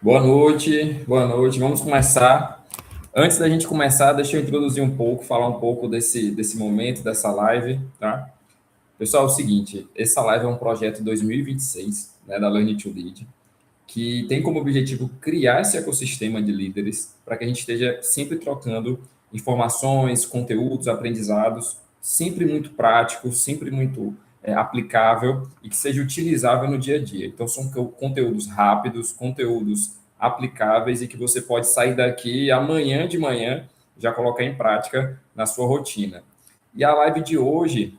Boa noite, boa noite. Vamos começar. Antes da gente começar, deixa eu introduzir um pouco, falar um pouco desse momento, dessa live, tá? Pessoal, é o seguinte, essa live é um projeto 2026, né, da Learn to Lead, que tem como objetivo criar esse ecossistema de líderes para que a gente esteja sempre trocando informações, conteúdos, aprendizados, sempre muito prático, sempre muito aplicável e que seja utilizável no dia a dia. Então, são conteúdos rápidos, conteúdos aplicáveis e que você pode sair daqui amanhã de manhã já colocar em prática na sua rotina. E a live de hoje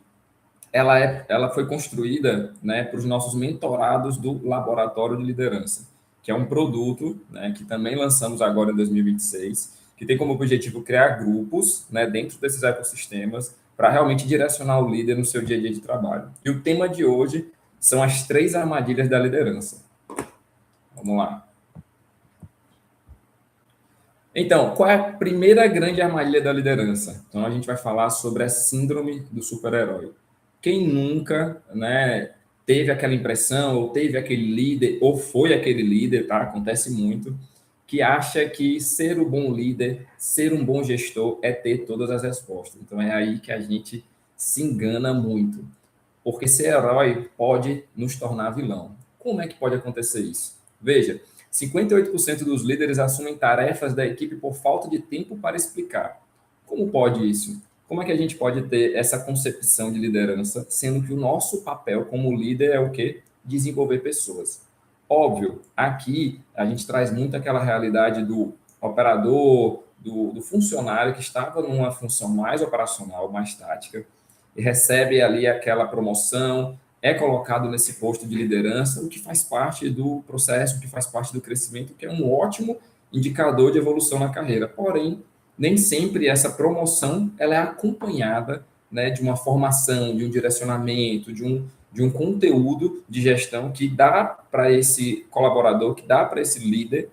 ela foi construída, né, para os nossos mentorados do Laboratório de Liderança, que é um produto, né, que também lançamos agora em 2026, que tem como objetivo criar grupos, né, dentro desses ecossistemas para realmente direcionar o líder no seu dia a dia de trabalho. E o tema de hoje são as 3 armadilhas da liderança. Vamos lá. Então, qual é a primeira grande armadilha da liderança? Então, a gente vai falar sobre a síndrome do super-herói. Quem nunca, né, teve aquela impressão, ou teve aquele líder, ou foi aquele líder, tá? Acontece muito, que acha que ser um bom líder, ser um bom gestor, é ter todas as respostas. Então, é aí que a gente se engana muito. Porque ser herói pode nos tornar vilão. Como é que pode acontecer isso? Veja, 58% dos líderes assumem tarefas da equipe por falta de tempo para explicar. Como pode isso? Como é que a gente pode ter essa concepção de liderança, sendo que o nosso papel como líder é o quê? Desenvolver pessoas. Óbvio, aqui a gente traz muito aquela realidade do operador, do funcionário que estava numa função mais operacional, mais tática, e recebe ali aquela promoção, é colocado nesse posto de liderança, o que faz parte do processo, o que faz parte do crescimento, que é um ótimo indicador de evolução na carreira. Porém, nem sempre essa promoção ela é acompanhada, né, de uma formação, de um direcionamento, de um conteúdo de gestão que dá para esse colaborador, que dá para esse líder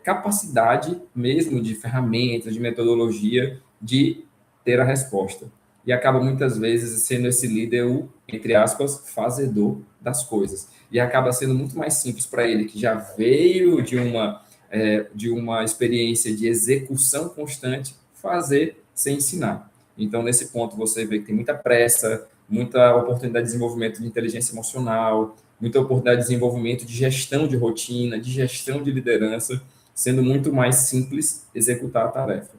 capacidade mesmo de ferramentas, de metodologia, de ter a resposta. E acaba muitas vezes sendo esse líder o, entre aspas, fazedor das coisas. E acaba sendo muito mais simples para ele, que já veio de uma experiência de execução constante, fazer sem ensinar. Então, nesse ponto, você vê que tem muita pressa, muita oportunidade de desenvolvimento de inteligência emocional, muita oportunidade de desenvolvimento de gestão de rotina, de gestão de liderança, sendo muito mais simples executar a tarefa.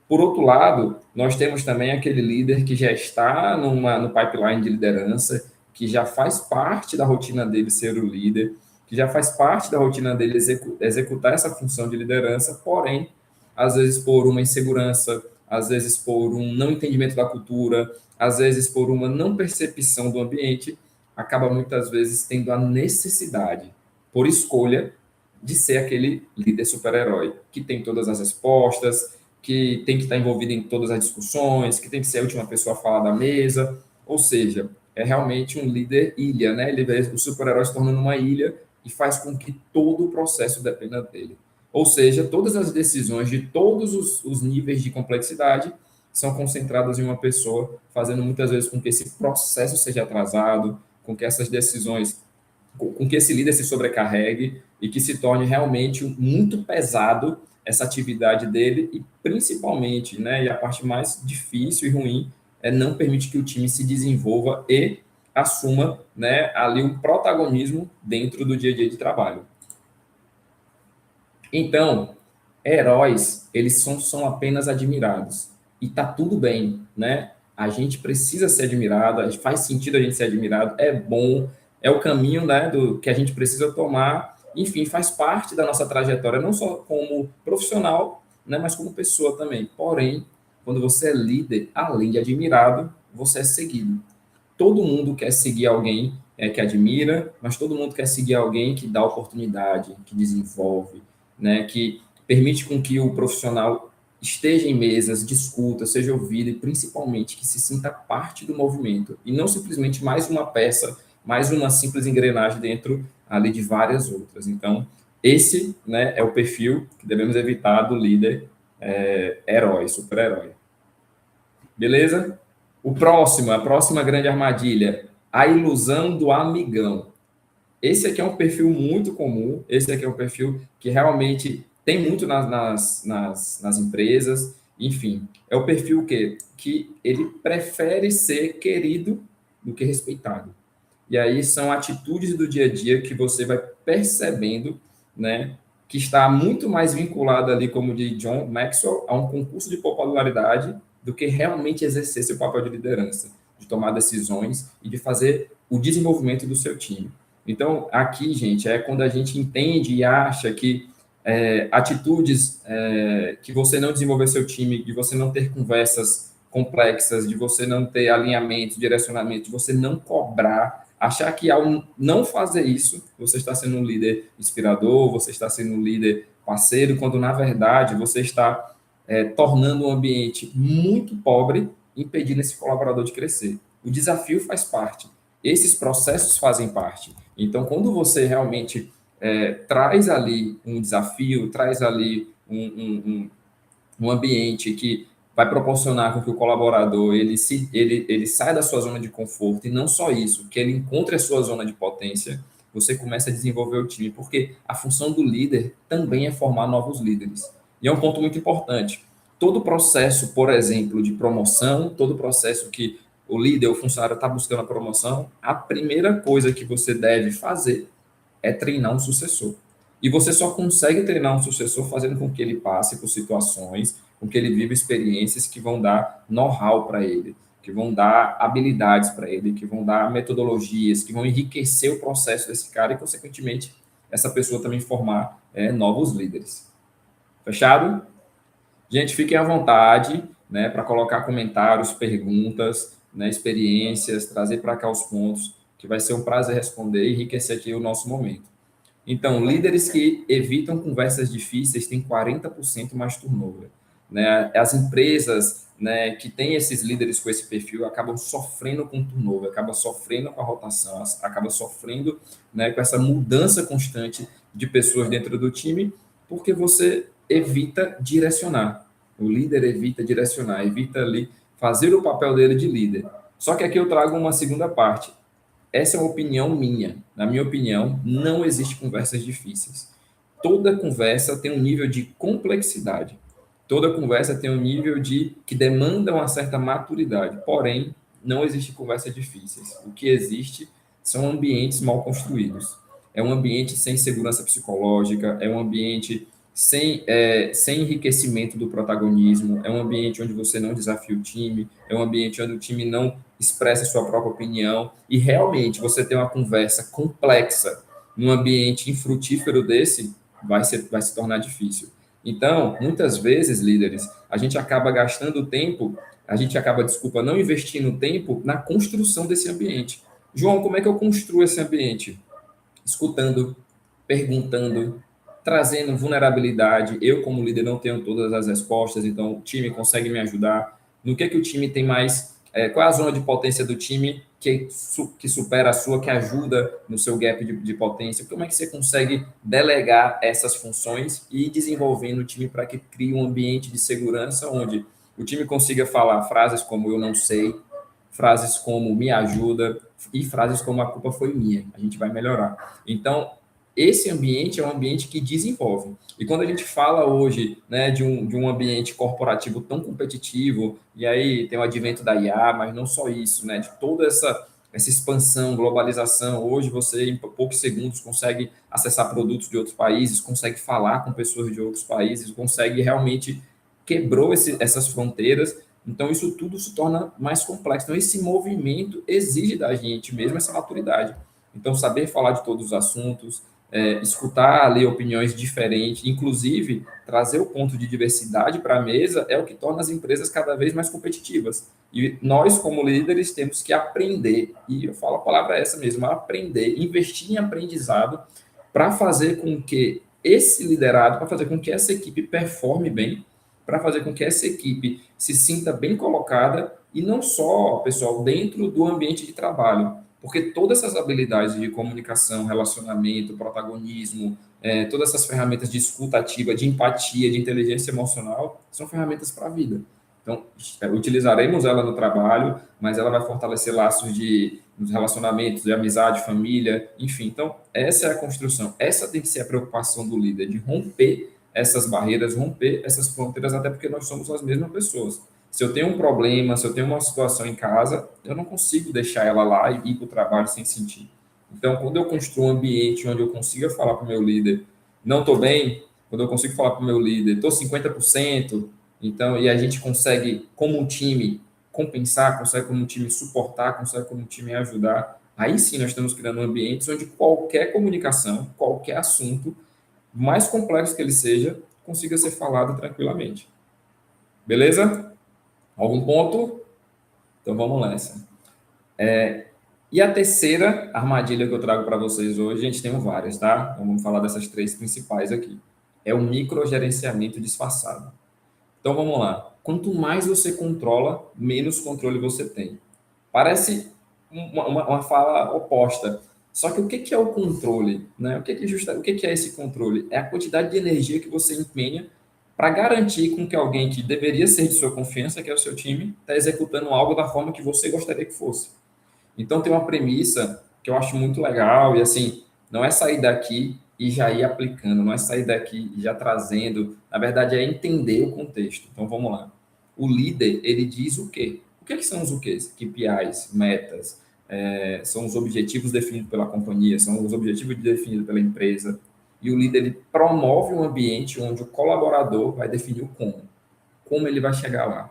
Por outro lado, nós temos também aquele líder que já está no pipeline de liderança, que já faz parte da rotina dele ser o líder, que já faz parte da rotina dele executar essa função de liderança, porém, às vezes por uma insegurança, às vezes por um não entendimento da cultura, às vezes por uma não percepção do ambiente, acaba muitas vezes tendo a necessidade, por escolha, de ser aquele líder super-herói, que tem todas as respostas, que tem que estar envolvido em todas as discussões, que tem que ser a última pessoa a falar da mesa, ou seja, é realmente um líder ilha, né? Ele vê o super-herói se tornando uma ilha e faz com que todo o processo dependa dele. Ou seja, todas as decisões de todos os níveis de complexidade são concentradas em uma pessoa, fazendo muitas vezes com que esse processo seja atrasado, com que essas decisões, com que esse líder se sobrecarregue e que se torne realmente muito pesado essa atividade dele e principalmente, né, e a parte mais difícil e ruim é não permitir que o time se desenvolva e assuma, né, ali um protagonismo dentro do dia a dia de trabalho. Então, heróis, eles são apenas admirados. E tá tudo bem, né? A gente precisa ser admirado, faz sentido a gente ser admirado, é bom, é o caminho, né, do que a gente precisa tomar. Enfim, faz parte da nossa trajetória, não só como profissional, né, mas como pessoa também. Porém, quando você é líder, além de admirado, você é seguido. Todo mundo quer seguir alguém que admira, mas todo mundo quer seguir alguém que dá oportunidade, que desenvolve, né, que permite com que o profissional esteja em mesas, discuta, seja ouvido e principalmente que se sinta parte do movimento e não simplesmente mais uma peça, mais uma simples engrenagem dentro ali de várias outras. Então, esse, né, é o perfil que devemos evitar do líder herói, super-herói. Beleza? A próxima grande armadilha, a ilusão do amigão. esse aqui é um perfil muito comum, esse aqui é um perfil que realmente tem muito nas empresas, enfim, é o perfil que ele prefere ser querido do que respeitado. E aí são atitudes do dia a dia que você vai percebendo, né, que está muito mais vinculado ali, como de John Maxwell, a um concurso de popularidade do que realmente exercer seu papel de liderança, de tomar decisões e de fazer o desenvolvimento do seu time. Então, aqui, gente, é quando a gente entende e acha que atitudes que você não desenvolver seu time, de você não ter conversas complexas, de você não ter alinhamento, direcionamento, de você não cobrar, achar que ao não fazer isso, você está sendo um líder inspirador, você está sendo um líder parceiro, quando na verdade você está tornando um ambiente muito pobre, impedindo esse colaborador de crescer. O desafio faz parte, esses processos fazem parte. Então, quando você realmente traz ali um desafio, traz ali um ambiente que vai proporcionar com que o colaborador ele saia da sua zona de conforto, e não só isso, que ele encontre a sua zona de potência, você começa a desenvolver o time, porque a função do líder também é formar novos líderes. E é um ponto muito importante. Todo processo, por exemplo, de promoção, todo processo que o líder, o funcionário está buscando a promoção, a primeira coisa que você deve fazer é treinar um sucessor. E você só consegue treinar um sucessor fazendo com que ele passe por situações, com que ele viva experiências que vão dar know-how para ele, que vão dar habilidades para ele, que vão dar metodologias, que vão enriquecer o processo desse cara e, consequentemente, essa pessoa também formar novos líderes. Fechado? Gente, fiquem à vontade, né, para colocar comentários, perguntas, né, experiências, trazer para cá os pontos, que vai ser um prazer responder e enriquecer aqui o nosso momento. Então, líderes que evitam conversas difíceis têm 40% mais turnover. Né? As empresas, né, que têm esses líderes com esse perfil acabam sofrendo com turnover, acabam sofrendo com a rotação, acabam sofrendo, né, com essa mudança constante de pessoas dentro do time, porque você evita direcionar. O líder evita direcionar, evita ali fazer o papel dele de líder. Só que aqui eu trago uma segunda parte. Essa é uma opinião minha. Na minha opinião, não existe conversas difíceis. Toda conversa tem um nível de complexidade. Toda conversa tem um nível de que demanda uma certa maturidade. Porém, não existe conversas difíceis. O que existe são ambientes mal construídos. É um ambiente sem segurança psicológica, é um ambiente sem enriquecimento do protagonismo, é um ambiente onde você não desafia o time, é um ambiente onde o time não expressa sua própria opinião, e realmente você ter uma conversa complexa num ambiente infrutífero desse, vai se tornar difícil. Então, muitas vezes, líderes, a gente acaba gastando tempo, a gente acaba, desculpa, não investindo tempo na construção desse ambiente. João, como é que eu construo esse ambiente? Escutando, perguntando, trazendo vulnerabilidade. Eu, como líder, não tenho todas as respostas, então o time consegue me ajudar. No que o time tem mais? Qual é a zona de potência do time que supera a sua, que ajuda no seu gap de potência? Como é que você consegue delegar essas funções e ir desenvolvendo o time para que crie um ambiente de segurança onde o time consiga falar frases como eu não sei, frases como me ajuda e frases como a culpa foi minha, a gente vai melhorar. Então, esse ambiente é um ambiente que desenvolve. E quando a gente fala hoje, né, de um ambiente corporativo tão competitivo, e aí tem o advento da IA, mas não só isso, né, de toda essa expansão, globalização, hoje você em poucos segundos consegue acessar produtos de outros países, consegue falar com pessoas de outros países, consegue realmente quebrou essas fronteiras, então isso tudo se torna mais complexo. Então esse movimento exige da gente mesmo essa maturidade. Então saber falar de todos os assuntos, escutar, ler opiniões diferentes, inclusive trazer o ponto de diversidade para a mesa é o que torna as empresas cada vez mais competitivas. E nós, como líderes, temos que aprender, e eu falo a palavra essa mesmo, aprender, investir em aprendizado para fazer com que esse liderado, para fazer com que essa equipe performe bem, para fazer com que essa equipe se sinta bem colocada e não só, pessoal, dentro do ambiente de trabalho, porque todas essas habilidades de comunicação, relacionamento, protagonismo, todas essas ferramentas de escuta ativa, de empatia, de inteligência emocional, são ferramentas para a vida. Então, utilizaremos ela no trabalho, mas ela vai fortalecer laços nos relacionamentos, de amizade, família, enfim. Então, essa é a construção. Essa tem que ser a preocupação do líder, de romper essas barreiras, romper essas fronteiras, até porque nós somos as mesmas pessoas. Se eu tenho um problema, se eu tenho uma situação em casa, eu não consigo deixar ela lá e ir para o trabalho sem sentir. Então, quando eu construo um ambiente onde eu consiga falar para o meu líder, não estou bem, quando eu consigo falar para o meu líder, estou 50%, então, e a gente consegue, como um time, compensar, consegue como um time suportar, consegue como um time ajudar, aí sim nós estamos criando ambientes onde qualquer comunicação, qualquer assunto, mais complexo que ele seja, consiga ser falado tranquilamente. Beleza? Algum ponto? Então vamos nessa. E a terceira armadilha que eu trago para vocês hoje, a gente tem várias, tá? Então vamos falar dessas três principais aqui. É o microgerenciamento disfarçado. Então vamos lá. Quanto mais você controla, menos controle você tem. Parece uma fala oposta. Só que o que é o controle? Né? O que é esse controle? É a quantidade de energia que você empenha para garantir com que alguém que deveria ser de sua confiança, que é o seu time, está executando algo da forma que você gostaria que fosse. Então tem uma premissa que eu acho muito legal e assim, não é sair daqui e já ir aplicando, não é sair daqui e já trazendo, na verdade é entender o contexto. Então vamos lá. O líder, ele diz o quê? O que são os o quês? KPIs, metas, são os objetivos definidos pela companhia, são os objetivos definidos pela empresa. E o líder, ele promove um ambiente onde o colaborador vai definir o como ele vai chegar lá,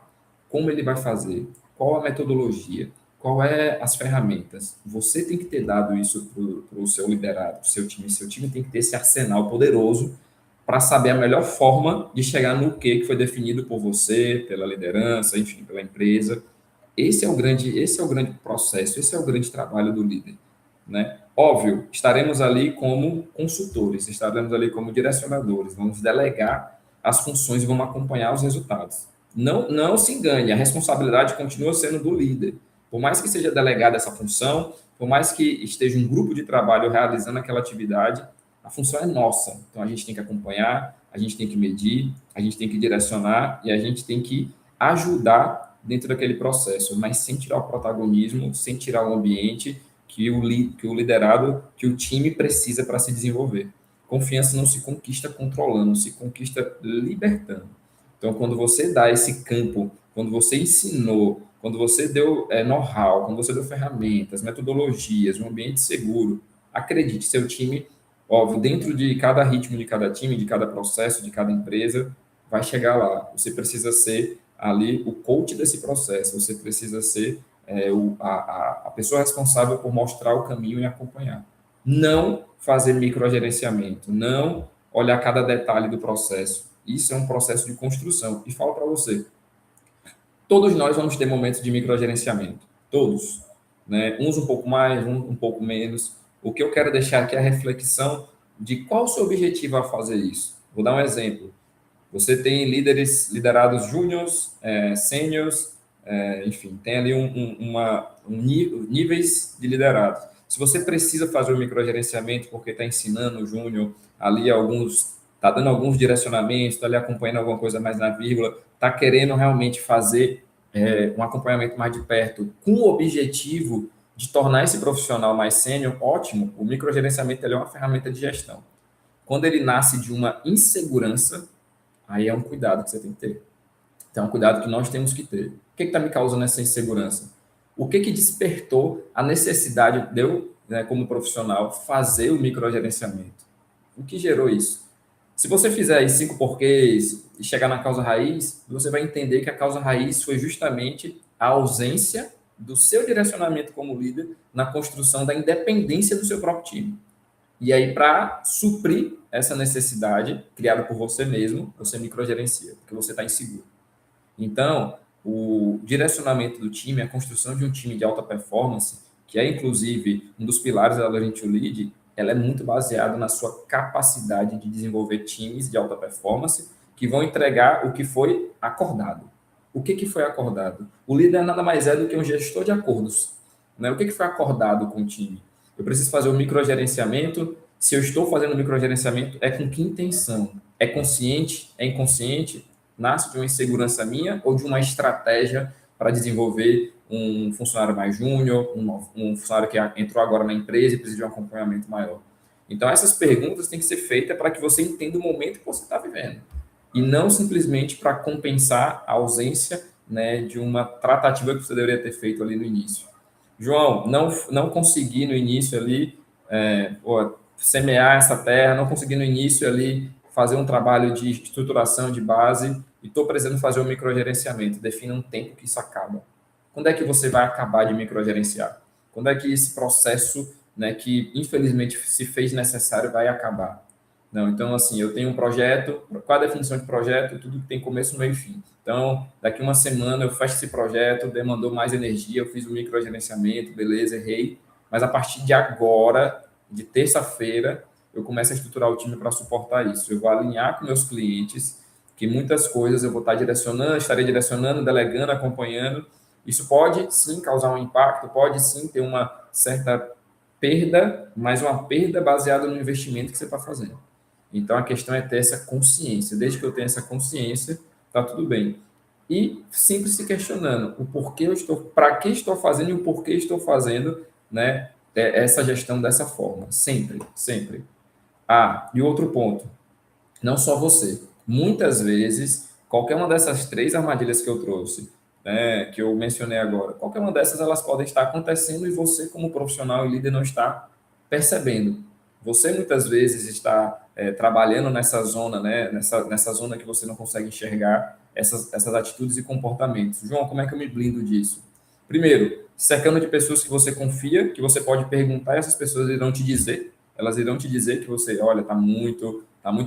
como ele vai fazer, qual a metodologia, qual é as ferramentas. Você tem que ter dado isso para o seu liderado, para o seu time. Seu time tem que ter esse arsenal poderoso para saber a melhor forma de chegar no que foi definido por você, pela liderança, enfim, pela empresa. Esse é o grande processo, esse é o grande trabalho do líder, né? Óbvio, estaremos ali como consultores, estaremos ali como direcionadores, vamos delegar as funções e vamos acompanhar os resultados. Não se engane, a responsabilidade continua sendo do líder. Por mais que seja delegada essa função, por mais que esteja um grupo de trabalho realizando aquela atividade, a função é nossa. Então a gente tem que acompanhar, a gente tem que medir, a gente tem que direcionar e a gente tem que ajudar dentro daquele processo, mas sem tirar o protagonismo, sem tirar o ambiente que o liderado, que o time precisa para se desenvolver. Confiança não se conquista controlando, se conquista libertando. Então, quando você dá esse campo, quando você ensinou, quando você deu know-how, quando você deu ferramentas, metodologias, um ambiente seguro, acredite, seu time, óbvio, dentro de cada ritmo de cada time, de cada processo, de cada empresa, vai chegar lá. Você precisa ser ali o coach desse processo, você precisa ser a pessoa responsável por mostrar o caminho e acompanhar. Não fazer microgerenciamento, não olhar cada detalhe do processo. Isso é um processo de construção. E falo para você, todos nós vamos ter momentos de microgerenciamento. Todos. Né? Uns um pouco mais, um pouco menos. O que eu quero deixar aqui é a reflexão de qual o seu objetivo a fazer isso. Vou dar um exemplo. Você tem liderados júniors, sêniors, enfim, tem ali níveis de liderado. Se você precisa fazer o microgerenciamento porque está ensinando o júnior ali está dando alguns direcionamentos, está ali acompanhando alguma coisa mais na vírgula, está querendo realmente fazer um acompanhamento mais de perto com o objetivo de tornar esse profissional mais sênior, ótimo, o microgerenciamento é uma ferramenta de gestão. Quando ele nasce de uma insegurança, aí é um cuidado que você tem que ter. Então, é um cuidado que nós temos que ter. O que está me causando essa insegurança? O que despertou a necessidade de eu, né, como profissional, fazer o microgerenciamento? O que gerou isso? Se você fizer aí 5 porquês e chegar na causa raiz, você vai entender que a causa raiz foi justamente a ausência do seu direcionamento como líder na construção da independência do seu próprio time. E aí, para suprir essa necessidade criada por você mesmo, você microgerencia, porque você está inseguro. Então, o direcionamento do time, a construção de um time de alta performance, que é inclusive um dos pilares da Learning to Lead, ela é muito baseada na sua capacidade de desenvolver times de alta performance que vão entregar o que foi acordado. O que foi acordado? O líder nada mais é do que um gestor de acordos. Né? O que foi acordado com o time? Eu preciso fazer o microgerenciamento. Se eu estou fazendo o microgerenciamento, é com que intenção? É consciente? É inconsciente? nasce de uma insegurança minha ou de uma estratégia para desenvolver um funcionário mais júnior, um funcionário que entrou agora na empresa e precisa de um acompanhamento maior. Então, essas perguntas têm que ser feitas para que você entenda o momento que você está vivendo. E não simplesmente para compensar a ausência, né, de uma tratativa que você deveria ter feito ali no início. João, não consegui no início ali semear essa terra, não consegui no início ali fazer um trabalho de estruturação de base e estou precisando fazer um microgerenciamento. Defina um tempo que isso acaba. Quando é que você vai acabar de microgerenciar? Quando é que esse processo, né, que infelizmente se fez necessário, vai acabar? Não, então, assim, eu tenho um projeto, qual a definição de projeto? Tudo que tem começo, meio e fim. Então, daqui uma semana eu fecho esse projeto, demandou mais energia, eu fiz o microgerenciamento, beleza, errei, mas a partir de agora, de terça-feira, eu começo a estruturar o time para suportar isso. Eu vou alinhar com meus clientes, que muitas coisas eu vou estar direcionando, estarei direcionando, delegando, acompanhando. Isso pode, sim, causar um impacto, pode, sim, ter uma certa perda, mas uma perda baseada no investimento que você está fazendo. Então, a questão é ter essa consciência. Desde que eu tenha essa consciência, tá tudo bem. E sempre se questionando o porquê eu estou, para que estou fazendo e o porquê estou fazendo, né, essa gestão dessa forma. Sempre, sempre. Ah, e outro ponto, não só você. Muitas vezes, qualquer uma dessas três armadilhas que eu trouxe, né, que eu mencionei agora, qualquer uma dessas elas podem estar acontecendo e você, como profissional e líder, não está percebendo. Você muitas vezes está trabalhando nessa zona, né, nessa zona que você não consegue enxergar essas atitudes e comportamentos. João, como é que eu me blindo disso? Primeiro, cercando de pessoas que você confia, que você pode perguntar e essas pessoas irão te dizer. Elas irão te dizer que você, olha, tá muito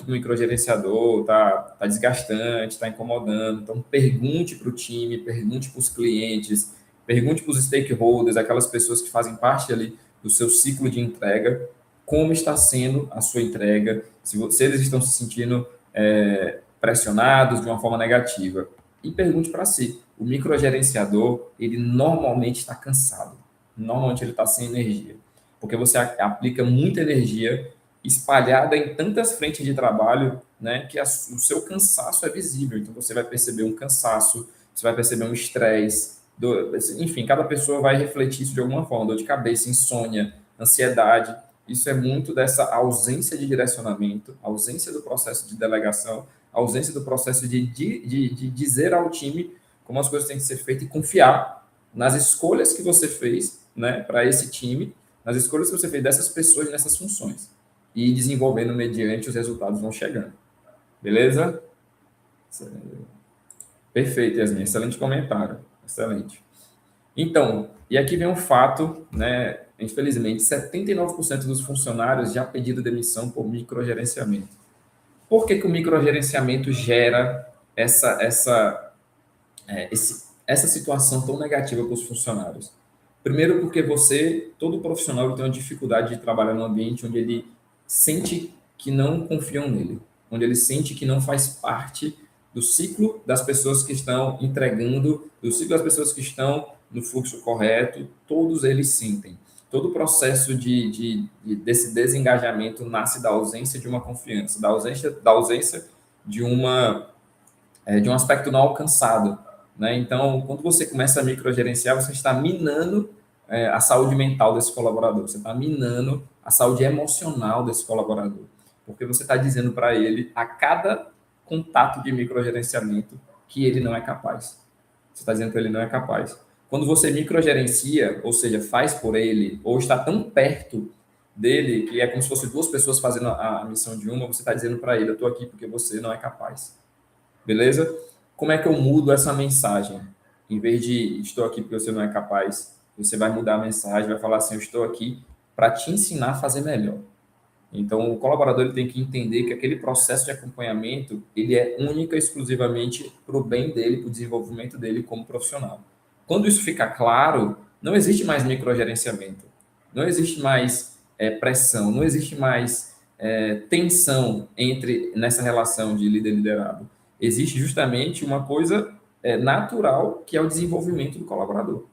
microgerenciador, tá desgastante, está incomodando. Então, pergunte para o time, pergunte para os clientes, pergunte para os stakeholders, aquelas pessoas que fazem parte ali do seu ciclo de entrega, como está sendo a sua entrega, se eles estão se sentindo pressionados de uma forma negativa. E pergunte para si, o microgerenciador, ele normalmente está cansado, normalmente ele está sem energia, porque você aplica muita energia espalhada em tantas frentes de trabalho, né, que o seu cansaço é visível. Então, você vai perceber um cansaço, você vai perceber um estresse, enfim, cada pessoa vai refletir isso de alguma forma, dor de cabeça, insônia, ansiedade. Isso é muito dessa ausência de direcionamento, ausência do processo de delegação, ausência do processo de dizer ao time como as coisas têm que ser feitas e confiar nas escolhas que você fez, né, para esse time, nas escolhas que você fez dessas pessoas nessas funções e desenvolvendo mediante os resultados vão chegando. Beleza? Perfeito, Yasmin. Excelente comentário. Excelente. Então, e aqui vem um fato, né? Infelizmente, 79% dos funcionários já pediram demissão por microgerenciamento. Por que o microgerenciamento gera essa situação tão negativa para os funcionários? Primeiro, porque todo profissional tem uma dificuldade de trabalhar num ambiente onde ele sente que não confiam nele, onde ele sente que não faz parte do ciclo das pessoas que estão entregando, do ciclo das pessoas que estão no fluxo correto, todos eles sentem. Todo o processo desse desengajamento nasce da ausência de uma confiança, da ausência de um aspecto não alcançado, né? Então, quando você começa a microgerenciar, você está minando a saúde mental desse colaborador, você está minando a saúde emocional desse colaborador, porque você está dizendo para ele, a cada contato de microgerenciamento, que ele não é capaz. Você está dizendo para ele não é capaz. Quando você microgerencia, ou seja, faz por ele, ou está tão perto dele, que é como se fosse duas pessoas fazendo a missão de uma, você está dizendo para ele, eu estou aqui porque você não é capaz. Beleza? Como é que eu mudo essa mensagem? Em vez de estou aqui porque você não é capaz, você vai mudar a mensagem, vai falar assim, eu estou aqui para te ensinar a fazer melhor. Então, o colaborador ele tem que entender que aquele processo de acompanhamento, ele é única e exclusivamente para o bem dele, para o desenvolvimento dele como profissional. Quando isso fica claro, não existe mais microgerenciamento, não existe mais pressão, não existe mais tensão nessa relação de líder e liderado. Existe justamente uma coisa natural, que é o desenvolvimento do colaborador.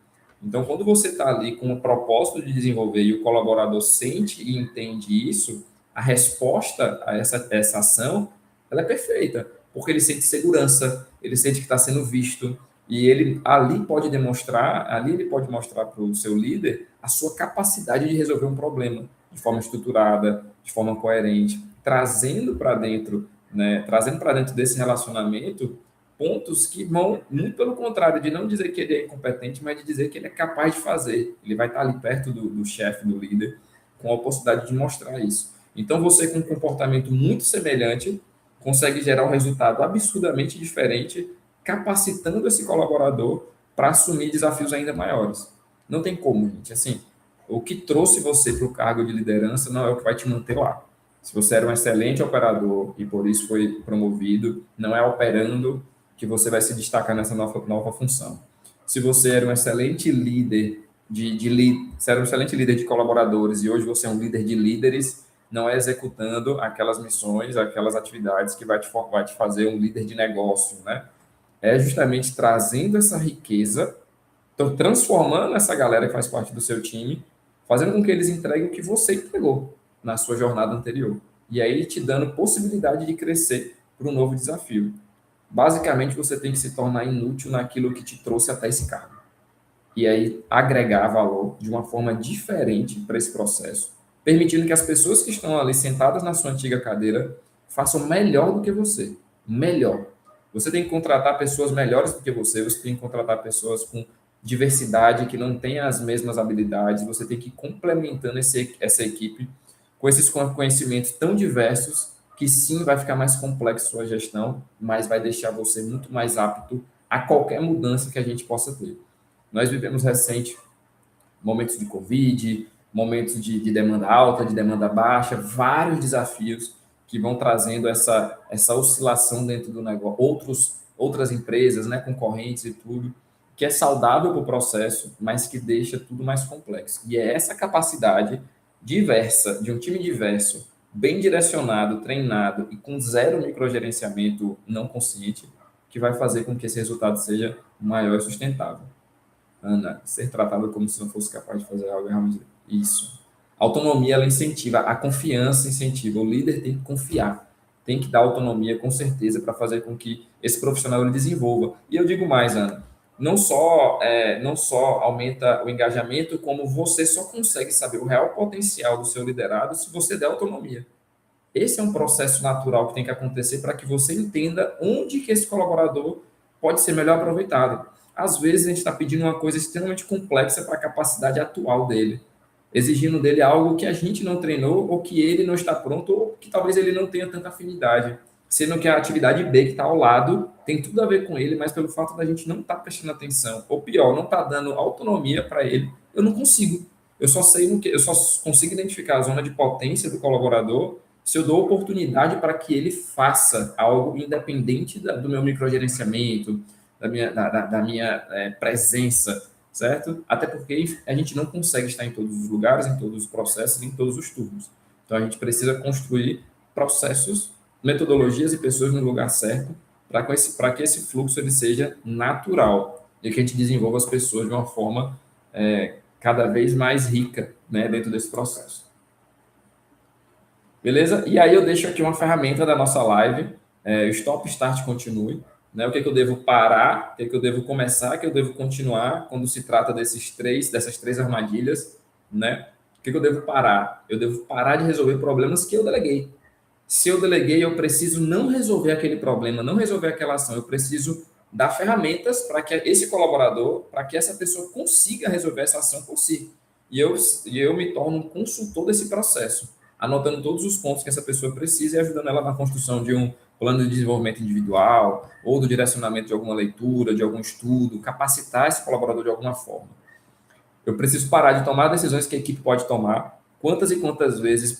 Então, quando você está ali com o propósito de desenvolver e o colaborador sente e entende isso, a resposta a essa ação ela é perfeita. porque ele sente segurança, ele sente que está sendo visto, e ali ele pode mostrar para o seu líder a sua capacidade de resolver um problema de forma estruturada, de forma coerente, trazendo para dentro, né, trazendo para dentro desse relacionamento pontos que vão, muito pelo contrário, de não dizer que ele é incompetente, mas de dizer que ele é capaz de fazer. Ele vai estar ali perto do chefe, do líder, com a oportunidade de mostrar isso. Então, você com um comportamento muito semelhante consegue gerar um resultado absurdamente diferente, capacitando esse colaborador para assumir desafios ainda maiores. Não tem como, gente. Assim, o que trouxe você para o cargo de liderança não é o que vai te manter lá. Se você era um excelente operador e por isso foi promovido, não é operando que você vai se destacar nessa nova função. Se você era um excelente líder se era um excelente líder de colaboradores e hoje você é um líder de líderes, não é executando aquelas missões, aquelas atividades que vai te fazer um líder de negócio, né? É justamente trazendo essa riqueza, então transformando essa galera que faz parte do seu time, fazendo com que eles entreguem o que você entregou na sua jornada anterior. E aí te dando possibilidade de crescer para um novo desafio. Basicamente, você tem que se tornar inútil naquilo que te trouxe até esse cargo. E aí agregar valor de uma forma diferente para esse processo, permitindo que as pessoas que estão ali sentadas na sua antiga cadeira façam melhor do que você. Melhor. Você tem que contratar pessoas melhores do que você tem que contratar pessoas com diversidade, que não têm as mesmas habilidades, você tem que ir complementando essa equipe com esses conhecimentos tão diversos que sim vai ficar mais complexo a sua gestão, mas vai deixar você muito mais apto a qualquer mudança que a gente possa ter. Nós vivemos recente momentos de Covid, momentos de demanda alta, de demanda baixa, vários desafios que vão trazendo essa oscilação dentro do negócio, outras empresas, né, concorrentes e tudo, que é saudável para o processo, mas que deixa tudo mais complexo. E é essa capacidade diversa, de um time diverso, bem direcionado, treinado e com zero microgerenciamento não consciente, que vai fazer com que esse resultado seja maior e sustentável. Ana, ser tratado como se não fosse capaz de fazer algo é realmente isso. A autonomia, ela incentiva, a confiança incentiva. O líder tem que confiar, tem que dar autonomia, com certeza, para fazer com que esse profissional ele desenvolva. E eu digo mais, Ana, não só aumenta o engajamento, como você só consegue saber o real potencial do seu liderado se você der autonomia. Esse é um processo natural que tem que acontecer para que você entenda onde que esse colaborador pode ser melhor aproveitado. Às vezes a gente está pedindo uma coisa extremamente complexa para a capacidade atual dele, exigindo dele algo que a gente não treinou, ou que ele não está pronto, ou que talvez ele não tenha tanta afinidade, sendo que a atividade B que está ao lado tem tudo a ver com ele, mas pelo fato da gente não estar prestando atenção, ou pior, não estar dando autonomia para ele, eu não consigo. Eu só consigo identificar a zona de potência do colaborador se eu dou oportunidade para que ele faça algo independente do meu microgerenciamento, da minha presença, certo? Até porque a gente não consegue estar em todos os lugares, em todos os processos, em todos os turnos. Então, a gente precisa construir processos, metodologias e pessoas no lugar certo para que esse fluxo ele seja natural e que a gente desenvolva as pessoas de uma forma cada vez mais rica, né, dentro desse processo. Beleza? E aí eu deixo aqui uma ferramenta da nossa live, Stop, Start, Continue. Né? O que, é que eu devo parar, o que, é que eu devo começar, o que eu devo continuar quando se trata dessas três armadilhas. Né? O que, é que eu devo parar? Eu devo parar de resolver problemas que eu deleguei. Se eu deleguei, eu preciso não resolver aquele problema, não resolver aquela ação. Eu preciso dar ferramentas para que esse colaborador, para que essa pessoa consiga resolver essa ação por si. E eu me torno um consultor desse processo, anotando todos os pontos que essa pessoa precisa e ajudando ela na construção de um plano de desenvolvimento individual ou do direcionamento de alguma leitura, de algum estudo, capacitar esse colaborador de alguma forma. Eu preciso parar de tomar decisões que a equipe pode tomar, quantas e quantas vezes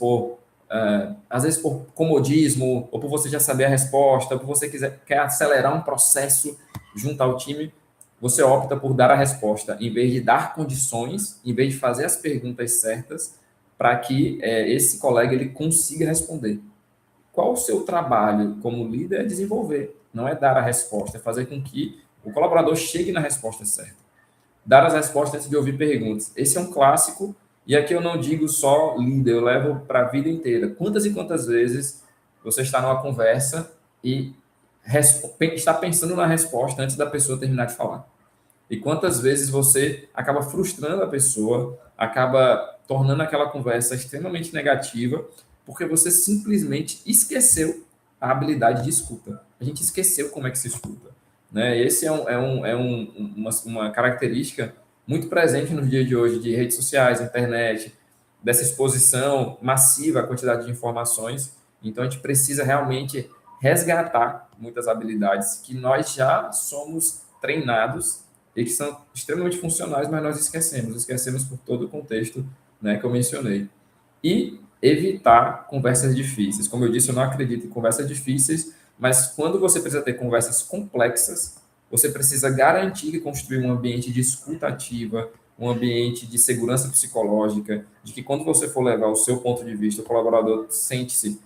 às vezes por comodismo, ou por você já saber a resposta, ou por você quer acelerar um processo junto ao time, você opta por dar a resposta, em vez de dar condições, em vez de fazer as perguntas certas, para que esse colega ele consiga responder. Qual o seu trabalho como líder é desenvolver, não é dar a resposta, é fazer com que o colaborador chegue na resposta certa. Dar as respostas antes de ouvir perguntas. Esse é um clássico, e aqui eu não digo só líder, eu levo para a vida inteira. Quantas e quantas vezes você está numa conversa e está pensando na resposta antes da pessoa terminar de falar. E quantas vezes você acaba frustrando a pessoa, acaba tornando aquela conversa extremamente negativa, porque você simplesmente esqueceu a habilidade de escuta. A gente esqueceu como é que se escuta. Né? Esse uma característica muito presente nos dias de hoje de redes sociais, internet, dessa exposição massiva à quantidade de informações. Então, a gente precisa realmente resgatar muitas habilidades que nós já somos treinados e que são extremamente funcionais, mas nós esquecemos por todo o contexto, né, que eu mencionei. E evitar conversas difíceis. Como eu disse, eu não acredito em conversas difíceis, mas quando você precisa ter conversas complexas, você precisa garantir que construir um ambiente de escuta ativa, um ambiente de segurança psicológica, de que quando você for levar o seu ponto de vista, o colaborador sente-se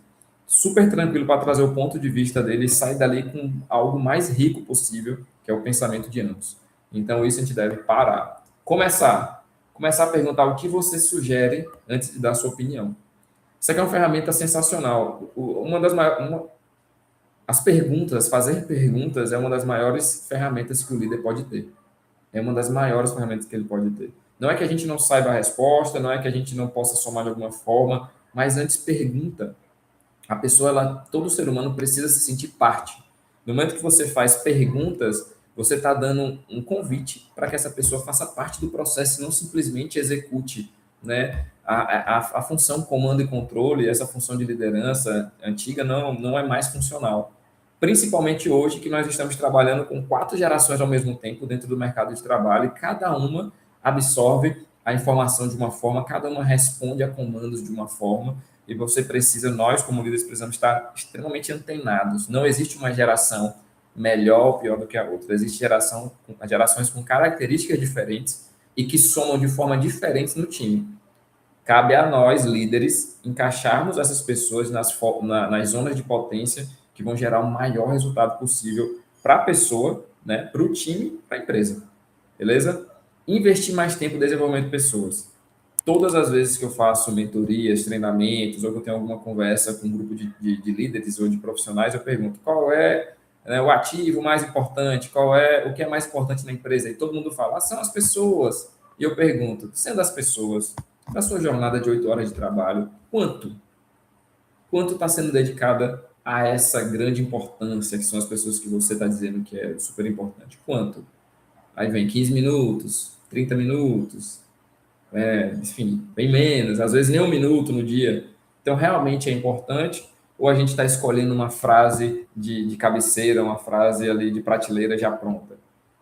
super tranquilo para trazer o ponto de vista dele e sai dali com algo mais rico possível, que é o pensamento de ambos. Então, isso a gente deve parar. Começar a perguntar o que você sugere antes de dar a sua opinião. Isso aqui é uma ferramenta sensacional. As perguntas, fazer perguntas é uma das maiores ferramentas que o líder pode ter. É uma das maiores ferramentas que ele pode ter. Não é que a gente não saiba a resposta, não é que a gente não possa somar de alguma forma, mas antes pergunta. A pessoa, todo ser humano precisa se sentir parte. No momento que você faz perguntas, você está dando um convite para que essa pessoa faça parte do processo e não simplesmente execute, né? A função comando e controle, essa função de liderança antiga não é mais funcional. Principalmente hoje que nós estamos trabalhando com 4 gerações ao mesmo tempo dentro do mercado de trabalho e cada uma absorve a informação de uma forma, cada uma responde a comandos de uma forma e você precisa, nós como líderes precisamos estar extremamente antenados. Não existe uma geração melhor ou pior do que a outra. Existe gerações com características diferentes e que somam de forma diferente no time. Cabe a nós, líderes, encaixarmos essas pessoas nas zonas de potência que vão gerar o maior resultado possível para a pessoa, né, para o time, para a empresa. Beleza? Investir mais tempo em desenvolvimento de pessoas. Todas as vezes que eu faço mentorias, treinamentos, ou que eu tenho alguma conversa com um grupo de líderes ou de profissionais, eu pergunto qual é, né, o ativo mais importante, o que é mais importante na empresa. E todo mundo fala, são as pessoas. E eu pergunto, sendo as pessoas, na sua jornada de 8 horas de trabalho, quanto está sendo dedicada a essa grande importância, que são as pessoas que você está dizendo que é super importante? Quanto? Aí vem 15 minutos, 30 minutos, enfim, bem menos, às vezes nem 1 minuto no dia. Então, realmente é importante, ou a gente está escolhendo uma frase de cabeceira, uma frase ali de prateleira já pronta.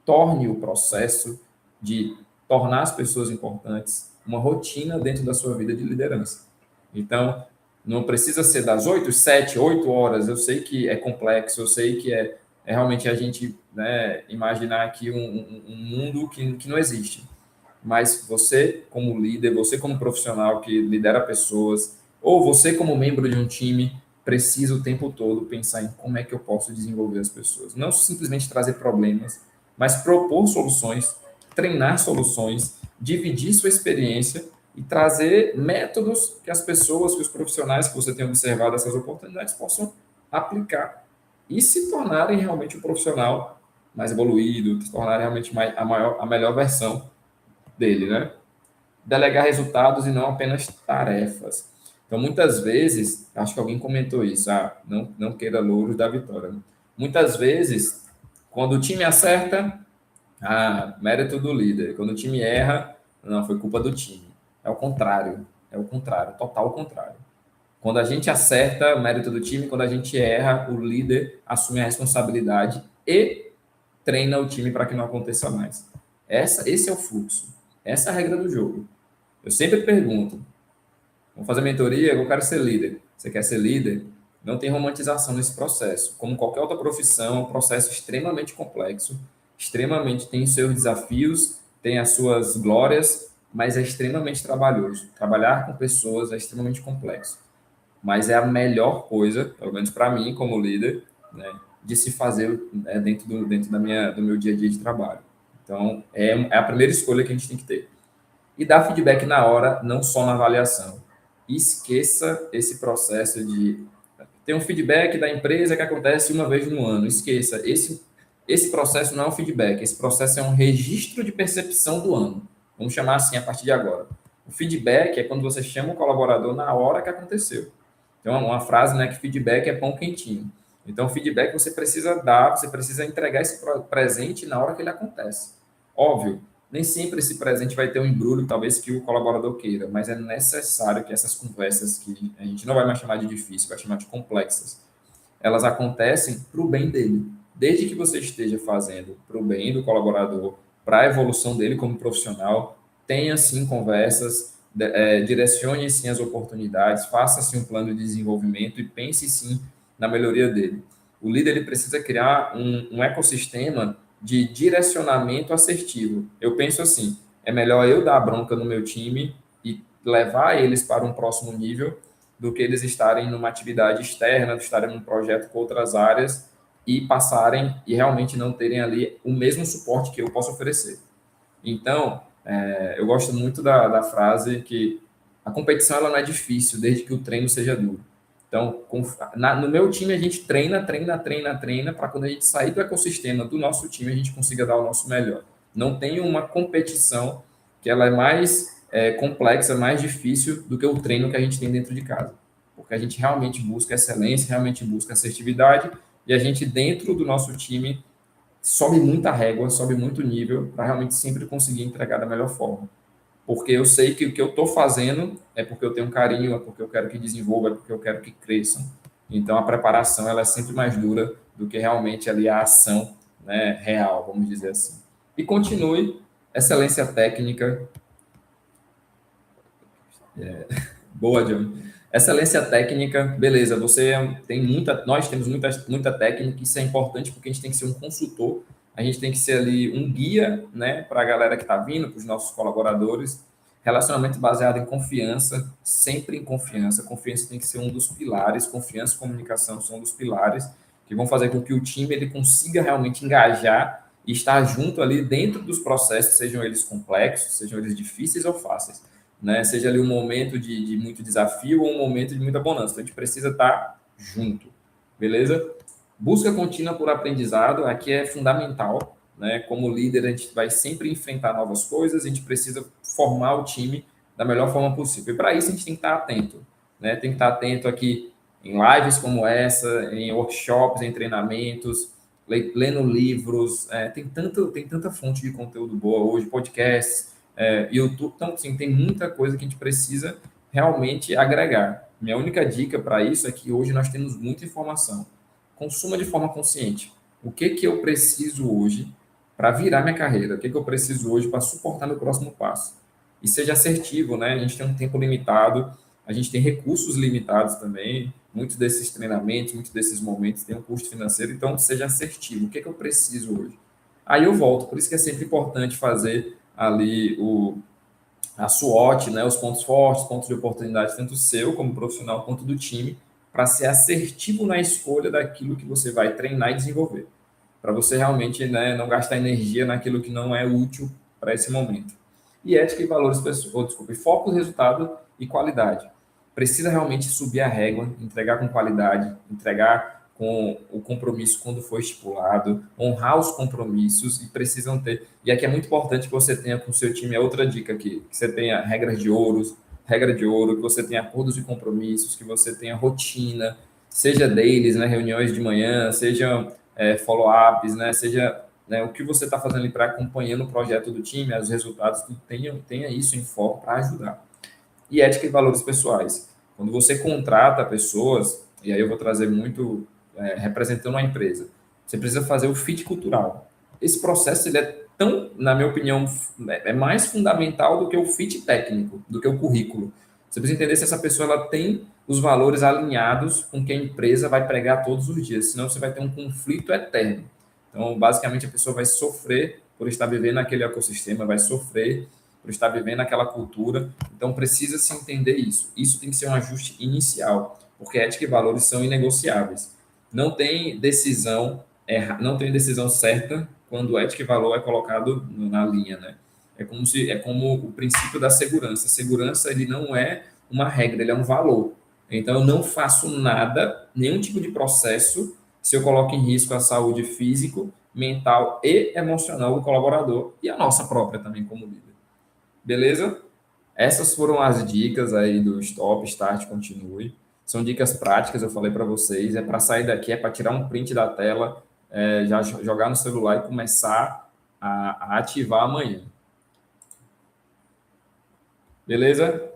Torne o processo de tornar as pessoas importantes uma rotina dentro da sua vida de liderança. Então, não precisa ser das 8, 7, 8 horas. Eu sei que é complexo, eu sei que é realmente a gente, né, imaginar aqui um mundo que não existe. Mas você, como líder, você, como profissional que lidera pessoas, ou você, como membro de um time, precisa o tempo todo pensar em como é que eu posso desenvolver as pessoas. Não simplesmente trazer problemas, mas propor soluções, treinar soluções, dividir sua experiência e trazer métodos que as pessoas, que os profissionais que você tem observado essas oportunidades possam aplicar e se tornarem realmente um profissional mais evoluído, se tornarem realmente a melhor versão dele, né? Delegar resultados e não apenas tarefas. Então, muitas vezes, acho que alguém comentou isso, não queira louros da vitória. Muitas vezes, quando o time acerta, mérito do líder. Quando o time erra, não, foi culpa do time. É o contrário, total contrário. Quando a gente acerta, mérito do time, quando a gente erra, o líder assume a responsabilidade e treina o time para que não aconteça mais. Esse é o fluxo. Essa é a regra do jogo. Eu sempre pergunto: vamos fazer mentoria? Eu quero ser líder. Você quer ser líder? Não tem romantização nesse processo. Como qualquer outra profissão, é um processo extremamente complexo, extremamente tem os seus desafios, tem as suas glórias, mas é extremamente trabalhoso. Trabalhar com pessoas é extremamente complexo. Mas é a melhor coisa, pelo menos para mim, como líder, né, de se fazer, né, dentro do meu dia a dia de trabalho. Então, é a primeira escolha que a gente tem que ter. E dar feedback na hora, não só na avaliação. Esqueça esse processo de Tem um feedback da empresa que acontece uma vez no ano. Esqueça, esse processo não é um feedback, esse processo é um registro de percepção do ano. Vamos chamar assim a partir de agora. O feedback é quando você chama o colaborador na hora que aconteceu. Tem uma frase, né, que feedback é pão quentinho. Então, feedback você precisa dar, você precisa entregar esse presente na hora que ele acontece. Óbvio, nem sempre esse presente vai ter um embrulho, talvez, que o colaborador queira, mas é necessário que essas conversas, que a gente não vai mais chamar de difícil, vai chamar de complexas, elas acontecem para o bem dele. Desde que você esteja fazendo para o bem do colaborador, para a evolução dele como profissional, tenha sim conversas, direcione sim as oportunidades, faça sim um plano de desenvolvimento e pense sim na melhoria dele. O líder ele precisa criar um ecossistema de direcionamento assertivo. Eu penso assim, é melhor eu dar bronca no meu time e levar eles para um próximo nível do que eles estarem numa atividade externa, estarem num projeto com outras áreas e passarem e realmente não terem ali o mesmo suporte que eu posso oferecer. Então, eu gosto muito da frase que a competição ela não é difícil, desde que o treino seja duro. Então, no meu time, a gente treina, para quando a gente sair do ecossistema do nosso time, a gente consiga dar o nosso melhor. Não tem uma competição que ela é mais complexa, mais difícil do que o treino que a gente tem dentro de casa. Porque a gente realmente busca excelência, realmente busca assertividade, e a gente, dentro do nosso time, sobe muita régua, sobe muito nível, para realmente sempre conseguir entregar da melhor forma. Porque eu sei que o que eu estou fazendo é porque eu tenho carinho, é porque eu quero que desenvolva, é porque eu quero que cresçam. Então, a preparação ela é sempre mais dura do que realmente ali a ação, né, real, vamos dizer assim. E continue, excelência técnica, boa, John. Excelência técnica, beleza, você tem nós temos muita técnica, isso é importante porque a gente tem que ser um consultor, a gente tem que ser ali um guia, né, para a galera que está vindo, para os nossos colaboradores. Relacionamento baseado em confiança, sempre em confiança. Confiança tem que ser um dos pilares, confiança e comunicação são um dos pilares que vão fazer com que o time ele consiga realmente engajar e estar junto ali dentro dos processos, sejam eles complexos, sejam eles difíceis ou fáceis, né? Seja ali um momento de muito desafio ou um momento de muita bonança. Então, a gente precisa estar junto, beleza? Busca contínua por aprendizado, aqui é fundamental, né? Como líder, a gente vai sempre enfrentar novas coisas, a gente precisa formar o time da melhor forma possível. E para isso, a gente tem que estar atento, né? Tem que estar atento aqui em lives como essa, em workshops, em treinamentos, lendo livros, tem tanta fonte de conteúdo boa hoje, podcasts, YouTube, então, assim, tem muita coisa que a gente precisa realmente agregar. Minha única dica para isso é que hoje nós temos muita informação. Consuma de forma consciente. O que que eu preciso hoje para virar minha carreira? O que que eu preciso hoje para suportar meu próximo passo? E seja assertivo, né? A gente tem um tempo limitado, a gente tem recursos limitados também. Muitos desses treinamentos, muitos desses momentos têm um custo financeiro, então seja assertivo. O que que eu preciso hoje? Aí eu volto, por isso que é sempre importante fazer ali a SWOT, né, os pontos fortes, pontos de oportunidade, tanto seu como profissional, quanto do time, para ser assertivo na escolha daquilo que você vai treinar e desenvolver, para você realmente, né, não gastar energia naquilo que não é útil para esse momento. E ética e valores pessoais, desculpe, foco, resultado e qualidade. Precisa realmente subir a régua, entregar com qualidade, entregar com o compromisso quando for estipulado, honrar os compromissos e precisam ter. E aqui é muito importante que você tenha com o seu time, é outra dica aqui, que você tenha regra de ouro, que você tenha acordos e compromissos, que você tenha rotina, seja deles, né, reuniões de manhã, seja follow-ups, né, seja né, o que você está fazendo para acompanhando o projeto do time, os resultados, tudo tenha isso em foco para ajudar. E ética e valores pessoais. Quando você contrata pessoas, e aí eu vou trazer muito representando uma empresa, você precisa fazer o fit cultural. Esse processo ele é tão, na minha opinião, é mais fundamental do que o fit técnico, do que o currículo. Você precisa entender se essa pessoa ela tem os valores alinhados com que a empresa vai pregar todos os dias, senão você vai ter um conflito eterno. Então, basicamente, a pessoa vai sofrer por estar vivendo naquele ecossistema, vai sofrer por estar vivendo aquela cultura. Então, precisa se entender isso. Isso tem que ser um ajuste inicial, porque ética e valores são inegociáveis. Não tem decisão certa quando ética e valor é colocado na linha, né? É como o princípio da segurança. A segurança ele não é uma regra, ele é um valor. Então, eu não faço nada, nenhum tipo de processo, se eu coloco em risco a saúde físico, mental e emocional do colaborador e a nossa própria também como líder. Beleza? Essas foram as dicas aí do Stop, Start, Continue. São dicas práticas, eu falei para vocês. É para sair daqui, é para tirar um print da tela, já jogar no celular e começar a ativar amanhã. Beleza?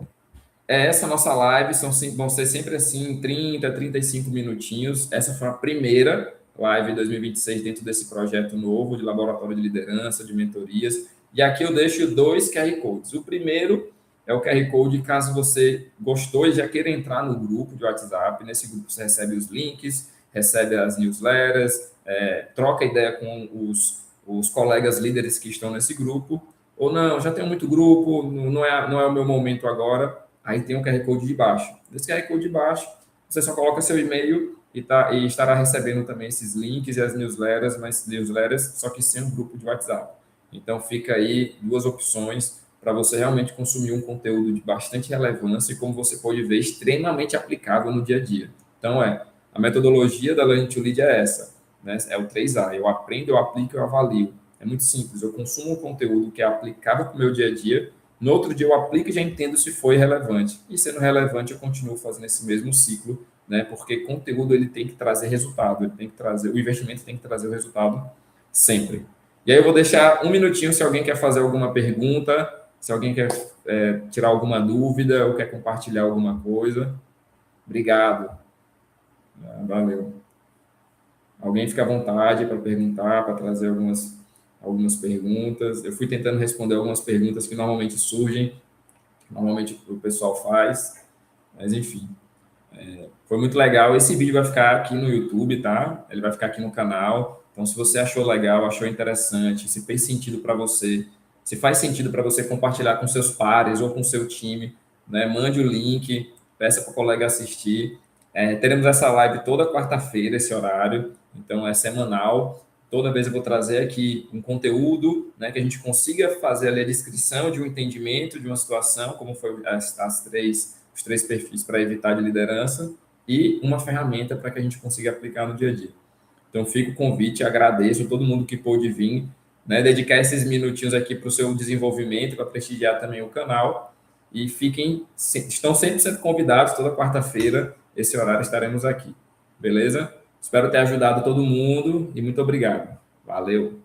É essa nossa live, vão ser sempre assim, 30, 35 minutinhos. Essa foi a primeira live 2026 dentro desse projeto novo de laboratório de liderança, de mentorias. E aqui eu deixo dois QR Codes. O primeiro é o QR Code, caso você gostou e já queira entrar no grupo de WhatsApp. Nesse grupo você recebe os links, recebe as newsletters, troca ideia com os colegas líderes que estão nesse grupo. Ou não, já tenho muito grupo, não é o meu momento agora. Aí tem o QR Code de baixo. Nesse QR Code de baixo, você só coloca seu e-mail e estará recebendo também esses links e as newsletters, mas newsletters, só que sem um grupo de WhatsApp. Então fica aí duas opções para você realmente consumir um conteúdo de bastante relevância e, como você pode ver, extremamente aplicável no dia a dia. Então a metodologia da Learning to Lead é essa, né? É o 3A. Eu aprendo, eu aplico, eu avalio. É muito simples. Eu consumo um conteúdo que é aplicável para o meu dia a dia. No outro dia eu aplico e já entendo se foi relevante. E sendo relevante, eu continuo fazendo esse mesmo ciclo, né? Porque conteúdo ele tem que trazer resultado, ele tem que trazer, o investimento tem que trazer o resultado sempre. E aí eu vou deixar um minutinho se alguém quer fazer alguma pergunta, se alguém quer tirar alguma dúvida ou quer compartilhar alguma coisa. Obrigado. Valeu. Alguém fica à vontade para perguntar, para trazer algumas perguntas. Eu fui tentando responder algumas perguntas que normalmente surgem, que normalmente o pessoal faz, mas enfim. Foi muito legal. Esse vídeo vai ficar aqui no YouTube, tá? Ele vai ficar aqui no canal. Então, se você achou legal, achou interessante, se fez sentido para você, se faz sentido para você compartilhar com seus pares ou com seu time, né? Mande o link, peça para o colega assistir. Teremos essa live toda quarta-feira, esse horário. Então, é semanal. Toda vez eu vou trazer aqui um conteúdo, né, que a gente consiga fazer ali a descrição de um entendimento de uma situação, como foi os três perfis para evitar de liderança, e uma ferramenta para que a gente consiga aplicar no dia a dia. Então, fica o convite, agradeço a todo mundo que pôde vir, né, dedicar esses minutinhos aqui para o seu desenvolvimento, para prestigiar também o canal, e estão sempre sendo convidados, toda quarta-feira, esse horário estaremos aqui, beleza? Espero ter ajudado todo mundo e muito obrigado. Valeu!